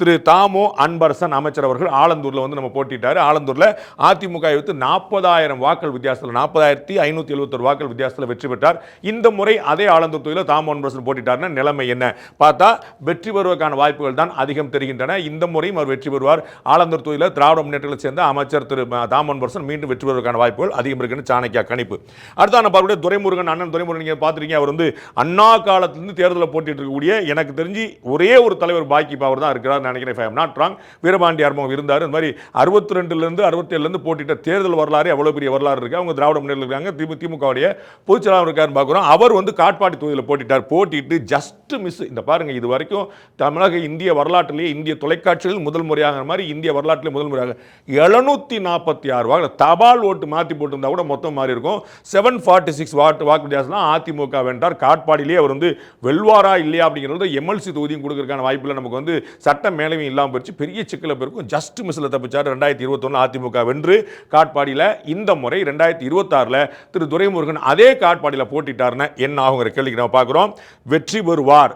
திரு தாமோ அன்பரசன் அமைச்சர் அவர்கள் ஆலந்தூர்ல வந்து நம்ம போட்டிட்டாரு. ஆலந்தூர்ல அதிமுக வைத்து 40,000 வாக்கள் வித்தியாசத்தில் 40,571 வாக்கள் வித்தியாசத்தில் வெற்றி பெற்றார். இந்த முறை அதே ஆலந்தூர் தொகுதியில் தாமோ அன்பரசன் போட்டிட்டார்னா நிலைமை என்ன பார்த்தா வெற்றி பெறுவதற்கான வாய்ப்புகள் தான் அதிகம் தெரிகின்றன. இந்த முறையும் அவர் வெற்றி பெறுவார். ஆலந்தூர் தொகுதியில் திராவிட முன்னேற்றங்களை சேர்ந்த அமைச்சர் திரு தாமோ அன்பரசன் மீண்டும் வெற்றி பெறுவதற்கான வாய்ப்புகள் அதிகம் இருக்குன்னு சாணக்கியா கணிப்பு. அடுத்த பார்க்கக்கூடிய துரைமுருகன் அண்ணன் துரைமுருகன் நீங்க பார்த்துருக்கீங்க. அவர் வந்து அண்ணா காலத்திலிருந்து தேர்தலில் போட்டிட்டு இருக்கக்கூடிய எனக்கு தெரிஞ்சு ஒரே ஒரு தலைவர் பாக்கி அவர் தான் இருக்கிறார் நினைக்கிறேன். வீரபாண்டி ஆறுமுகம் இருந்தார். இந்த மாதிரி 62லிருந்து 67லிருந்து போட்டிட்ட தேர்தல் வரலாறு அவ்வளவு பெரிய வரலாறு இருக்கு. அவங்க திராவிட முன்னேற்ற இருக்காங்க. திமுகவுடைய பொதுச் செயலாளர் இருக்காருன்னு பார்க்குறோம். அவர் வந்து காட்பாடி தொகுதியில் போட்டிட்டார். போட்டிட்டு ஜஸ்ட் மிஸ். இந்த பாருங்க, இது வரைக்கும் தமிழக இந்திய வரலாற்றிலேயே இந்திய தொலைக்காட்சியில் முதல் முறையாக மாதிரி இந்திய வரலாற்றிலே முதல் முறையாக 746 வாக்கு தபால் ஓட்டு மாற்றி போட்டிருந்தா கூட மொத்தம் மாறி இருக்கும். 746 வாக்கு வித்தியாசம் அதிமுக வென்றார். காட்பாடியிலேயே அவர் வந்து வெல்வாரா இல்லையா அப்படிங்கிறது எம்எல்சி தொகுதியும் கொடுக்கறதுக்கான வாய்ப்பில் நமக்கு வந்து சட்டம் மேலவே இல்லாமல் போயிடுச்சு. பெரிய சிக்கல பேருக்கும் ஜஸ்ட் மிஸ்ல தப்பிச்சார். 2021 அதிமுக வென்று காட்பாடியில் இந்த முறை 2026 திரு துரைமுருகன் அதே காட்பாடியில் போட்டிட்டார்னு என்ன ஆகுங்கிற கேள்விக்கு நம்ம பார்க்கிறோம். வெற்றி பெறுவார்.